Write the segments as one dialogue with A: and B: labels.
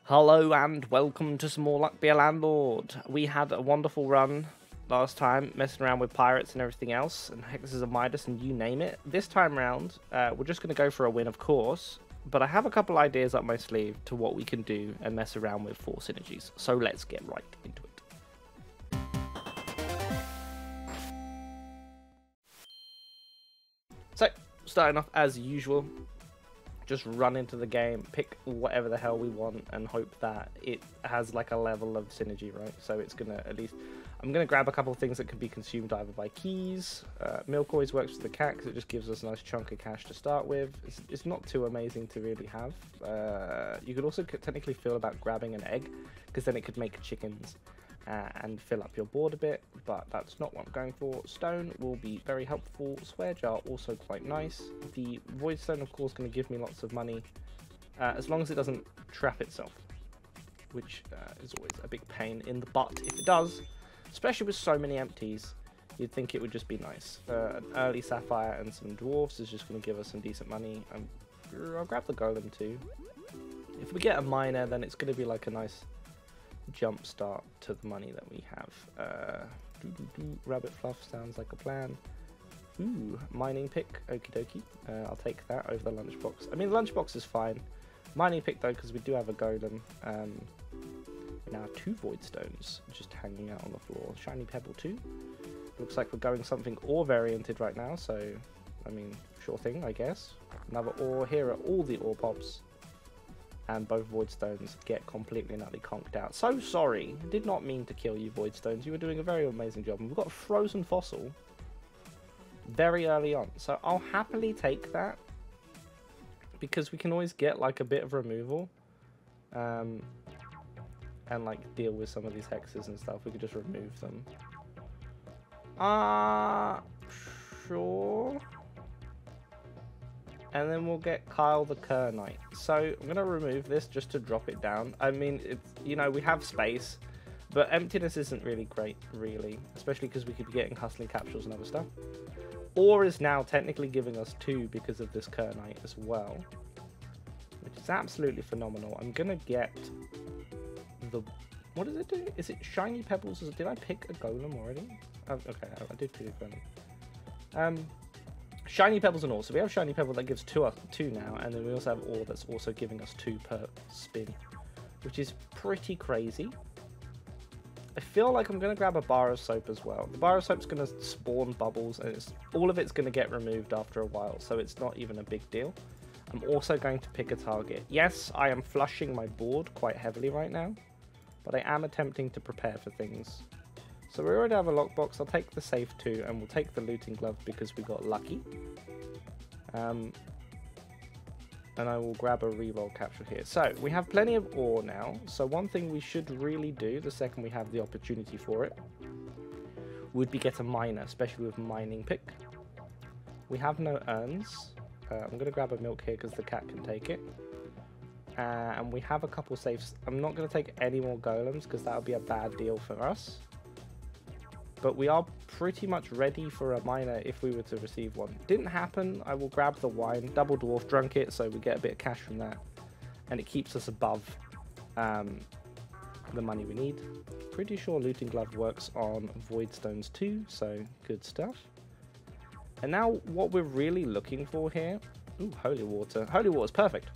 A: Hello and welcome to some more Luck Be a Landlord. We had a wonderful run last time, messing around with pirates and everything else, and Hexes of Midas and you name it. This time round, we're just going to go for a win, of course, but I have a couple ideas up my sleeve to what we can do and mess around with for synergies. So let's get right into it. So, starting off as usual. Just run into the game, pick whatever the hell we want, and hope that it has like a level of synergy, right? So it's gonna at least, I'm gonna grab a couple of things that can be consumed either by keys. Milk always works for the cat because it just gives us a nice chunk of cash to start with. It's not too amazing to really have. You could also technically feel about grabbing an egg because then it could make chickens and fill up your board a bit, but that's not what I'm going for. Stone will be very helpful. Swear jar also quite nice. The void stone, of course, going to give me lots of money as long as it doesn't trap itself, which is always a big pain in the butt if it does, especially with so many empties. You'd think it would just be nice. An early sapphire and some dwarfs is just going to give us some decent money. I'll grab the golem too. If we get a miner, then it's going to be like a nice jump start to the money that we have. Rabbit fluff sounds like a plan. Ooh, mining pick, okie dokie. I'll take that over the lunchbox. I mean, the lunchbox is fine. Mining pick though, because we do have a golem. We now have 2 void stones just hanging out on the floor. Shiny pebble too. Looks like we're going something ore varianted right now, so I mean, sure thing, I guess. Another ore. Here are all the ore pops. And both void stones get completely and utterly conked out. So sorry, I did not mean to kill you, void stones. You were doing a very amazing job. And we've got a frozen fossil very early on, so I'll happily take that because we can always get like a bit of removal, and like deal with some of these hexes and stuff. We could just remove them. Sure. And then we'll get Kyle the Kerr Knight. So I'm going to remove this just to drop it down. I mean, it's, you know, we have space, but emptiness isn't really great, really. Especially because we could be getting hustling capsules and other stuff. Ore is now technically giving us 2 because of this Kerr Knight as well, which is absolutely phenomenal. I'm going to get the... What does it do? Is it shiny pebbles? Did I pick a golem already? Oh, okay, I did pick a golem. Shiny pebbles and ore. So we have shiny pebble that gives 2 now, and then we also have ore that's also giving us 2 per spin, which is pretty crazy. I feel like I'm going to grab a bar of soap as well. The bar of soap's going to spawn bubbles, and all of it's going to get removed after a while, so it's not even a big deal. I'm also going to pick a target. Yes, I am flushing my board quite heavily right now, but I am attempting to prepare for things. So we already have a lockbox. I'll take the safe too, and we'll take the looting glove because we got lucky. And I will grab a reroll capture here. So we have plenty of ore now. So one thing we should really do, the second we have the opportunity for it, would be get a miner, especially with mining pick. We have no urns. I'm going to grab a milk here because the cat can take it. And we have a couple safes. I'm not going to take any more golems because that would be a bad deal for us. But we are pretty much ready for a miner if we were to receive one. Didn't happen. I will grab the wine. Double dwarf drunk it, so we get a bit of cash from that. And it keeps us above the money we need. Pretty sure looting glove works on void stones too, so good stuff. And now what we're really looking for here... Ooh, holy water. Holy water's perfect.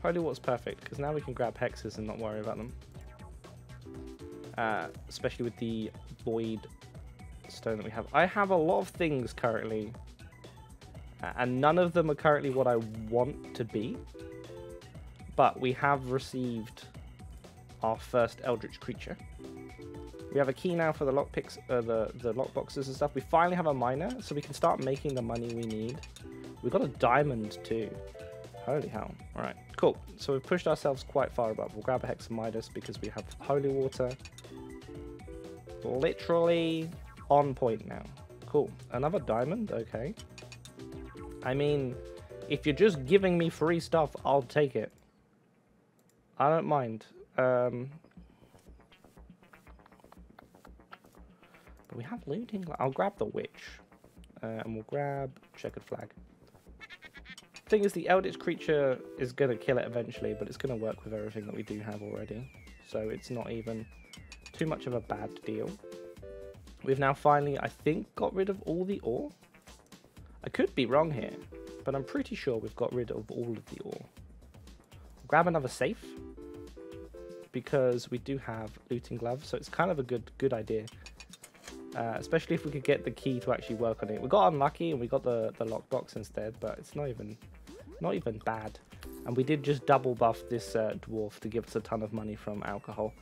A: Holy water's perfect, because now we can grab hexes and not worry about them. Especially with the void stone that we have. I have a lot of things currently, and none of them are currently what I want to be, but we have received our first eldritch creature. We have a key now for the lockpicks, the lockboxes and stuff. We finally have a miner, so we can start making the money we need. We've got a diamond too. Holy hell. Alright, cool. So we've pushed ourselves quite far above. We'll grab a Hex of Midas because we have holy water. Literally on point now. Cool. Another diamond? Okay. I mean, if you're just giving me free stuff, I'll take it. I don't mind. But we have looting. I'll grab the witch. And we'll grab checkered flag. Thing is, the Eldritch creature is going to kill it eventually, but it's going to work with everything that we do have already. So it's not even too much of a bad deal. We've now finally, I think, got rid of all the ore. I could be wrong here, but I'm pretty sure we've got rid of all of the ore. Grab another safe, because we do have looting gloves, so it's kind of a good idea. Especially if we could get the key to actually work on it. We got unlucky and we got the lockbox instead, but it's not even bad. And we did just double buff this dwarf to give us a ton of money from alcohol.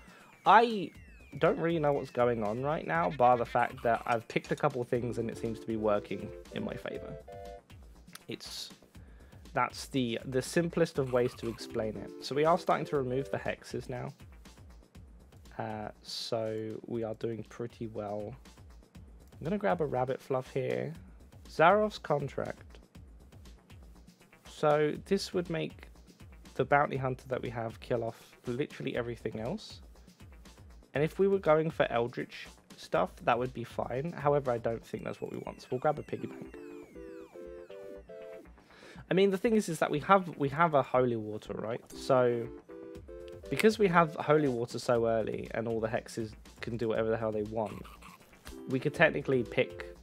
A: I don't really know what's going on right now, bar the fact that I've picked a couple things and it seems to be working in my favor. That's the simplest of ways to explain it. So we are starting to remove the hexes now. So we are doing pretty well. I'm gonna grab a rabbit fluff here. Zarov's contract. So this would make the bounty hunter that we have kill off literally everything else. And if we were going for Eldritch stuff, that would be fine. However, I don't think that's what we want. So we'll grab a piggy bank. I mean, the thing is that we have a holy water, right? So because we have holy water so early and all the hexes can do whatever the hell they want, we could technically pick,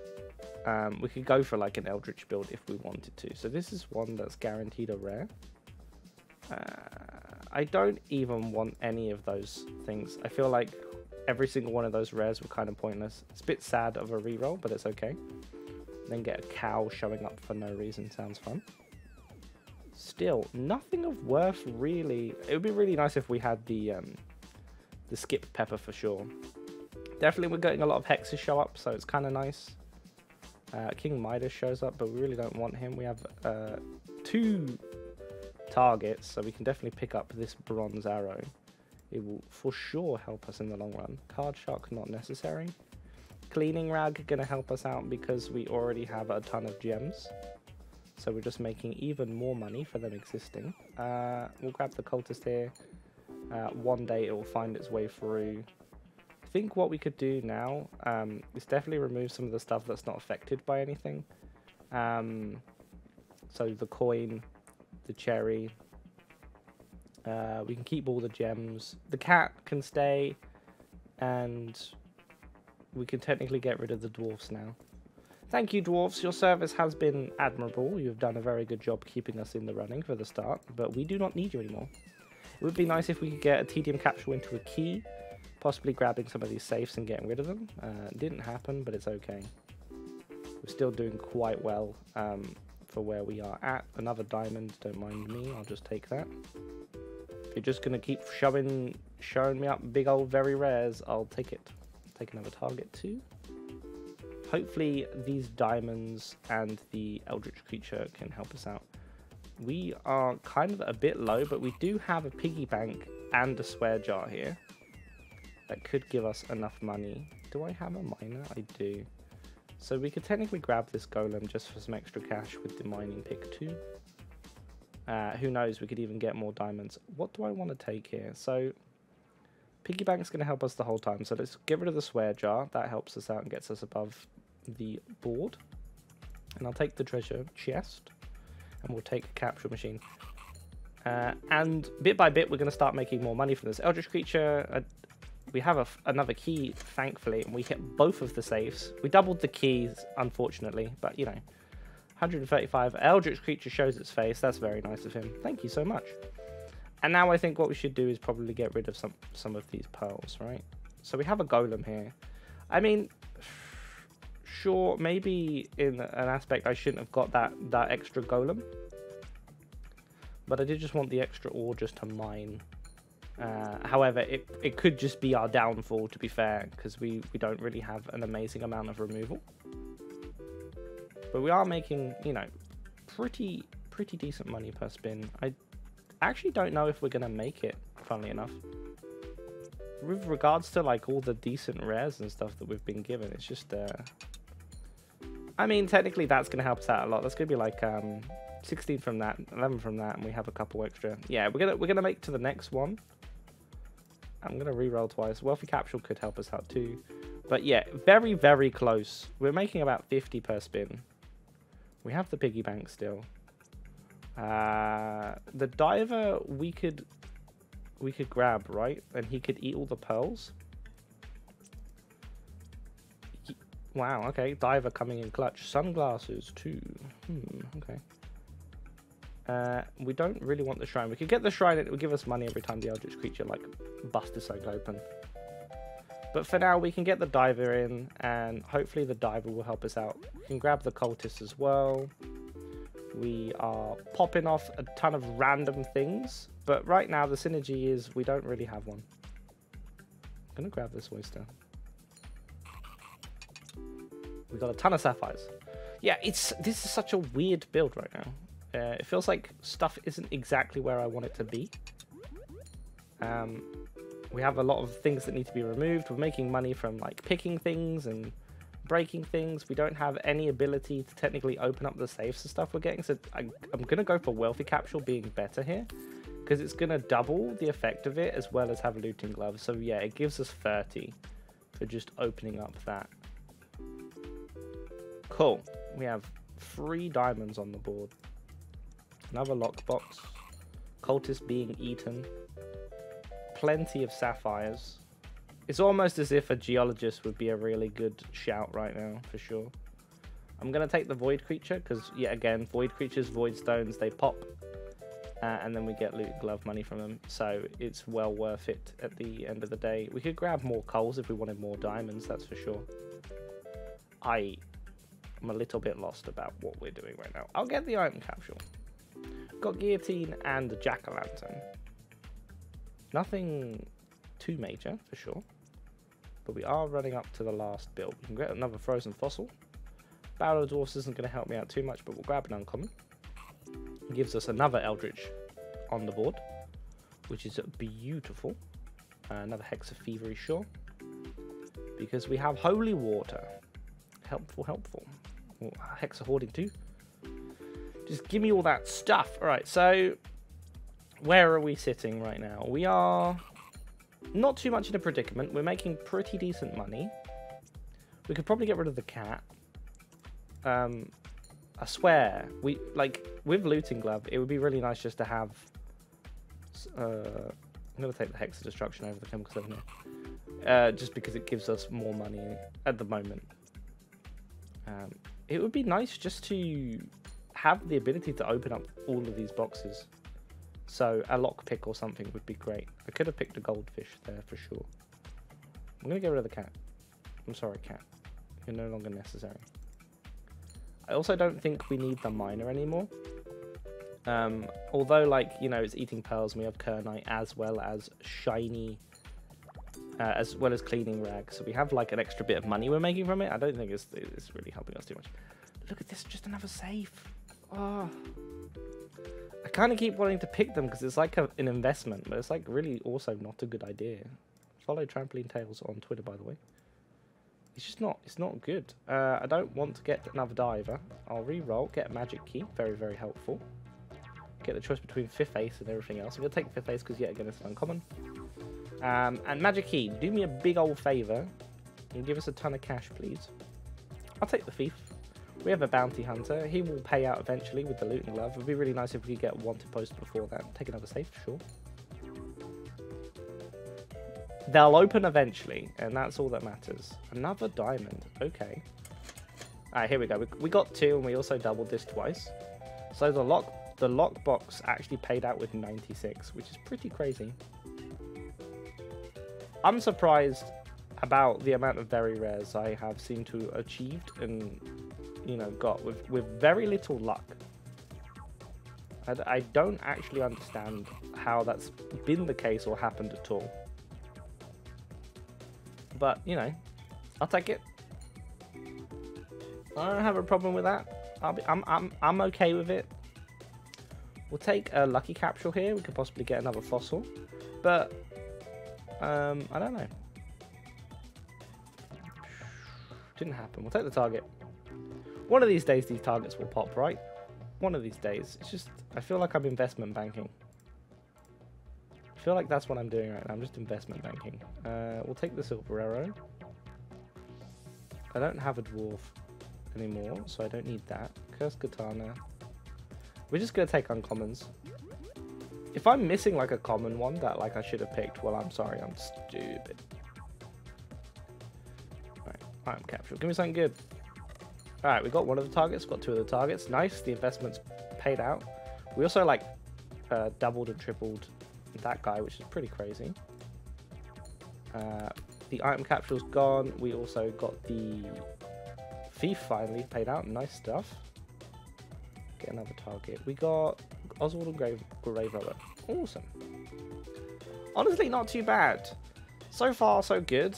A: we could go for like an Eldritch build if we wanted to. So this is one that's guaranteed a rare. I don't even want any of those things. I feel like every single one of those rares were kind of pointless. It's a bit sad of a reroll, but it's okay. Then get a cow showing up for no reason. Sounds fun. Still, nothing of worth really. It would be really nice if we had the skip pepper for sure. Definitely we're getting a lot of hexes show up, so it's kind of nice. King Midas shows up, but we really don't want him. We have 2 targets, so we can definitely pick up this bronze arrow. It will for sure help us in the long run. Card shark not necessary. Cleaning rag gonna help us out because we already have a ton of gems. So we're just making even more money for them existing. We'll grab the cultist here. One day it will find its way through. I think what we could do now is definitely remove some of the stuff that's not affected by anything. So the coin, the cherry. We can keep all the gems. The cat can stay. And we can technically get rid of the dwarfs now. Thank you, dwarfs. Your service has been admirable. You've done a very good job keeping us in the running for the start, but we do not need you anymore. It would be nice if we could get a tedium capsule into a key, possibly grabbing some of these safes and getting rid of them. Didn't happen, but it's okay. We're still doing quite well for where we are at. Another diamond, don't mind me, I'll just take that. If you're just going to keep showing me up big old very rares, I'll take it. Take another target too. Hopefully these diamonds and the Eldritch creature can help us out. We are kind of a bit low, but we do have a piggy bank and a swear jar here. That could give us enough money. Do I have a miner? I do. So we could technically grab this golem just for some extra cash with the mining pick too. Who knows, we could even get more diamonds. What do I want to take here? So piggy bank's going to help us the whole time. So let's get rid of the swear jar. That helps us out and gets us above the board. And I'll take the treasure chest. And we'll take a capture machine. And bit by bit, we're going to start making more money from this Eldritch creature. We have another key, thankfully, and we hit both of the safes. We doubled the keys, unfortunately, but, you know, 135. Eldritch creature shows its face. That's very nice of him. Thank you so much. And now I think what we should do is probably get rid of some of these pearls, right? So we have a golem here. I mean, sure, maybe in an aspect I shouldn't have got that extra golem. But I did just want the extra ore just to mine. However, it could just be our downfall, to be fair, because we don't really have an amazing amount of removal. But we are making, you know, pretty decent money per spin. I actually don't know if we're going to make it, funnily enough. With regards to, like, all the decent rares and stuff that we've been given, it's just, I mean, technically that's going to help us out a lot. That's going to be, like, 16 from that, 11 from that, and we have a couple extra. Yeah, we're gonna make to the next one. I'm going to re-roll twice. Wealthy Capsule could help us out too. But yeah, very, very close. We're making about 50 per spin. We have the piggy bank still. The diver we could grab, right? And he could eat all the pearls. Wow, okay. Diver coming in clutch. Sunglasses too. Okay. We don't really want the shrine. We could get the shrine and it would give us money every time the eldritch creature like busted something open. But for now we can get the diver in and hopefully the diver will help us out. We can grab the cultist as well. We are popping off a ton of random things. But right now the synergy is we don't really have one. I'm going to grab this oyster. We got a ton of sapphires. Yeah, this is such a weird build right now. It feels like stuff isn't exactly where I want it to be. We have a lot of things that need to be removed. We're making money from like picking things and breaking things. We don't have any ability to technically open up the safes and stuff we're getting. So I'm going to go for Wealthy Capsule being better here. Because it's going to double the effect of it as well as have looting gloves. So yeah, it gives us 30 for just opening up that. Cool. We have 3 diamonds on the board. Another lockbox. Cultist being eaten. Plenty of sapphires. It's almost as if a geologist would be a really good shout right now, for sure. I'm going to take the void creature, because, yet again, void creatures, void stones, they pop. And then we get loot glove money from them. So it's well worth it at the end of the day. We could grab more coals if we wanted more diamonds, that's for sure. I'm a little bit lost about what we're doing right now. I'll get the item capsule. Got guillotine and jack-o'-lantern. Nothing too major, for sure. But we are running up to the last build. We can get another frozen fossil. Battle of Dwarfs isn't going to help me out too much, but we'll grab an uncommon. It gives us another eldritch on the board, which is beautiful. Another Hex of Thievery, sure. Because we have Holy Water. Helpful, helpful. Oh, Hex of Hoarding too. Just give me all that stuff. Alright, so where are we sitting right now? We are not too much in a predicament. We're making pretty decent money. We could probably get rid of the cat. I swear, with looting glove, it would be really nice just to have. I'm gonna take the Hex of Destruction over the Chemical 7 here, just because it gives us more money at the moment. It would be nice just to have the ability to open up all of these boxes. So a lockpick or something would be great. I could have picked a goldfish there for sure. I'm gonna get rid of the cat. I'm sorry, cat. You're no longer necessary. I also don't think we need the miner anymore. Although, like, you know, it's eating pearls and we have Kernite as well as shiny, as well as cleaning rags. So we have like an extra bit of money we're making from it. I don't think it's really helping us too much. Look at this, just another safe. Oh. I kind of keep wanting to pick them because it's like an investment, but it's like really also not a good idea. Follow Trampoline Tales on Twitter, by the way. It's just not, it's not good. I don't want to get another diver. I'll re-roll, get a magic key, very, very helpful. Get the choice between 5th ace and everything else. I'm going to take 5th ace because yet again it's uncommon. And magic key, do me a big old favour and give us a ton of cash, please. I'll take the thief. We have a bounty hunter. He will pay out eventually with the looting glove. It would be really nice if we could get wanted post before that. Take another safe, sure. They'll open eventually, and that's all that matters. Another diamond. Okay. Alright, here we go. We got 2, and we also doubled this twice. So the lockbox actually paid out with 96, which is pretty crazy. I'm surprised about the amount of very rares I have seemed to achieved and, you know, got with very little luck. I don't actually understand how that's been the case or happened at all. But, you know, I'll take it. I don't have a problem with that. I'm okay with it. We'll take a lucky capsule here. We could possibly get another fossil. But, I don't know. Didn't happen. We'll take the target. One of these days, these targets will pop, right? One of these days. It's just, I feel like I'm investment banking. I feel like that's what I'm doing right now. I'm just investment banking. We'll take the silver arrow. I don't have a dwarf anymore, so I don't need that. Cursed katana. We're just going to take uncommons. If I'm missing like a common one that like I should have picked, well, I'm sorry, I'm stupid. Alright, item capture. Give me something good. Alright, we got one of the targets, got two of the targets. Nice, the investment's paid out. We also like doubled and tripled that guy, which is pretty crazy. The item capture's gone. We also got the thief finally paid out. Nice stuff. Get another target. We got Oswald and Grave Robber. Awesome. Honestly, not too bad. So far, so good.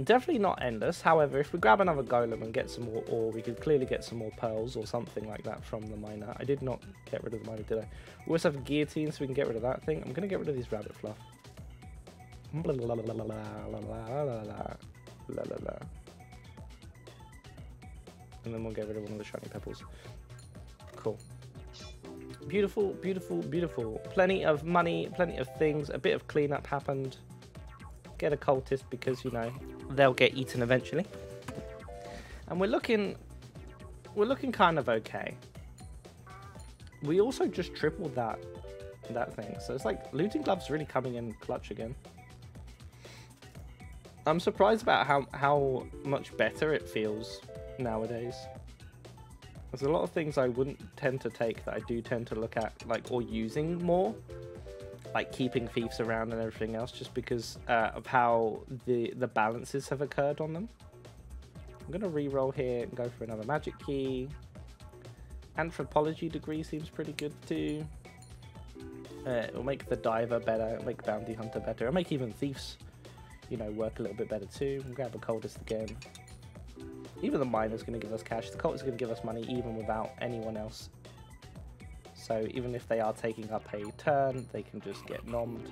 A: Definitely not endless. However, if we grab another golem and get some more ore, we could clearly get some more pearls or something like that from the miner. I did not get rid of the miner, did I? We also have a guillotine, so we can get rid of that thing. I'm going to get rid of these rabbit fluff. And then we'll get rid of one of the shiny pebbles. Cool. Beautiful, beautiful, beautiful. Plenty of money, plenty of things. A bit of cleanup happened. Get a cultist because, you know, they'll get eaten eventually. And we're looking kind of okay. We also just tripled that thing. So it's like looting gloves really coming in clutch again. I'm surprised about how much better it feels nowadays. There's a lot of things I wouldn't tend to take that I do tend to look at, like, or using more, like keeping thieves around and everything else, just because of how the balances have occurred on them. I'm gonna re-roll here and go for another magic key. Anthropology degree seems pretty good too. It'll make the diver better, it'll make bounty hunter better, it'll make even thieves, you know, work a little bit better too. We'll grab a cultist again. Even the miner's going to give us cash. The cultist is going to give us money even without anyone else. So even if they are taking up a turn, they can just get nommed.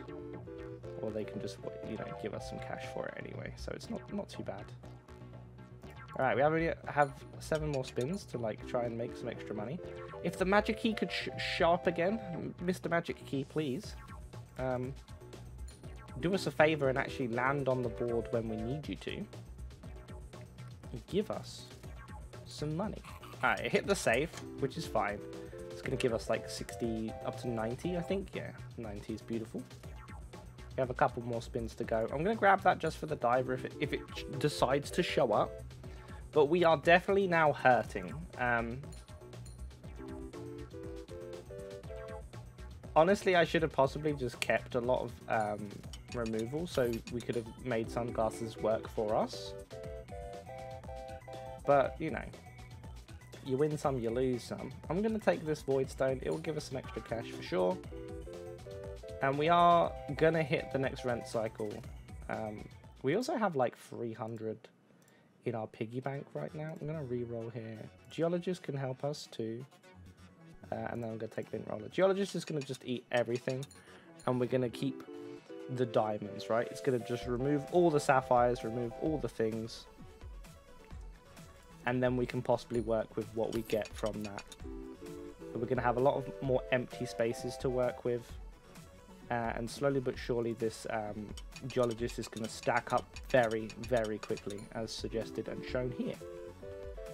A: Or they can just, you know, give us some cash for it anyway. So it's not too bad. Alright, we already have 7 more spins to like try and make some extra money. If the magic key could show up again, Mr. Magic Key, please. Do us a favor and actually land on the board when we need you to. Give us some money. Alright, it hit the safe, which is fine. It's going to give us like 60 up to 90, I think. Yeah, 90 is beautiful. We have a couple more spins to go. I'm going to grab that just for the diver if it decides to show up. But we are definitely now hurting. Honestly, I should have possibly just kept a lot of removal, so we could have made sunglasses work for us. But, you know, you win some, you lose some. I'm going to take this void stone. It will give us some extra cash for sure. And we are going to hit the next rent cycle. We also have like 300 in our piggy bank right now. I'm going to re-roll here. Geologist can help us too. And then I'm going to take lint roller. Geologist is going to just eat everything. And we're going to keep the diamonds, right? It's going to just remove all the sapphires, remove all the things. And then we can possibly work with what we get from that. So we're going to have a lot of more empty spaces to work with. And slowly but surely this geologist is going to stack up very, very quickly, as suggested and shown here.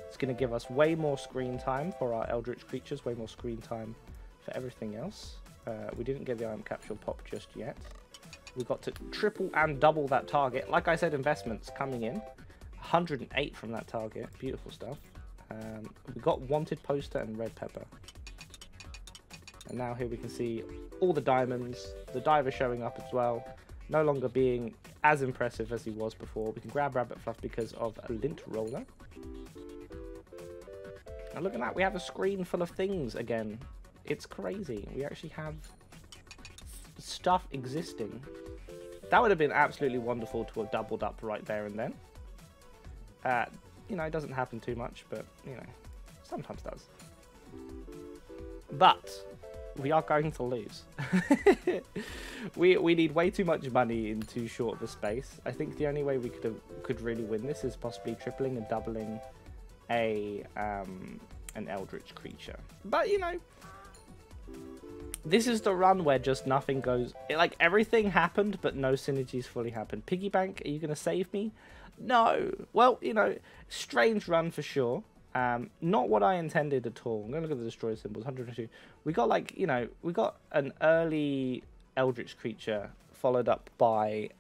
A: It's going to give us way more screen time for our eldritch creatures, way more screen time for everything else. We didn't get the item capsule pop just yet. We got to triple and double that target. Like I said, investments coming in. 108 from that target. Beautiful stuff. We got wanted poster and red pepper. And now here we can see all the diamonds. The diver showing up as well. No longer being as impressive as he was before. We can grab rabbit fluff because of a lint roller. And look at that. We have a screen full of things again. It's crazy. We actually have stuff existing. That would have been absolutely wonderful to have doubled up right there and then. You know, it doesn't happen too much, but, you know, sometimes does. But we are going to lose. we need way too much money in too short of a space. I think the only way we could really win this is possibly tripling and doubling an eldritch creature. But, you know, this is the run where just nothing goes... Like, everything happened, but no synergies fully happened. Piggy bank, are you going to save me? No. Well, you know, strange run for sure. Not what I intended at all. I'm going to look at the destroy symbols, 102. We got like, you know, we got an early Eldritch creature followed up by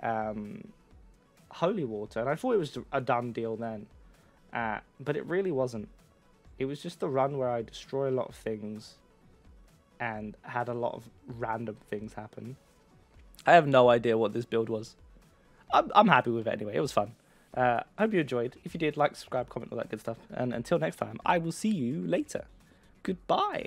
A: Holy Water. And I thought it was a done deal then. But it really wasn't. It was just the run where I destroy a lot of things and had a lot of random things happen. I have no idea what this build was. I'm happy with it anyway. It was fun. I hope you enjoyed. If you did, like, subscribe, comment, all that good stuff. And until next time, I will see you later. Goodbye.